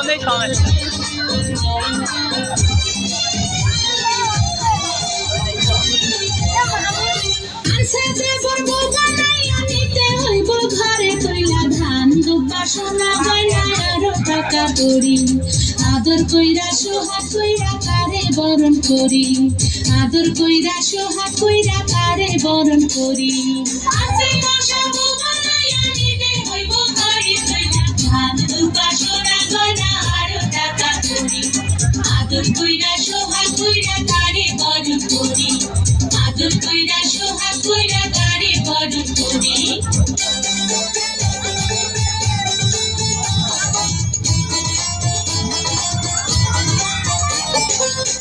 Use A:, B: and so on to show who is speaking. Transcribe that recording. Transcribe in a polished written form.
A: বললেই সমস্যা।
B: আদর কইরা সোহাগ কইরা কারে বরণ করি, আদর কইরা সোহাগ কইরা কারে বরণ করি। আদর কইরা সোহাগ কইরা কারে বরণ করি, আদর কইরা সোহাগ কইরা কারে বরণ করি।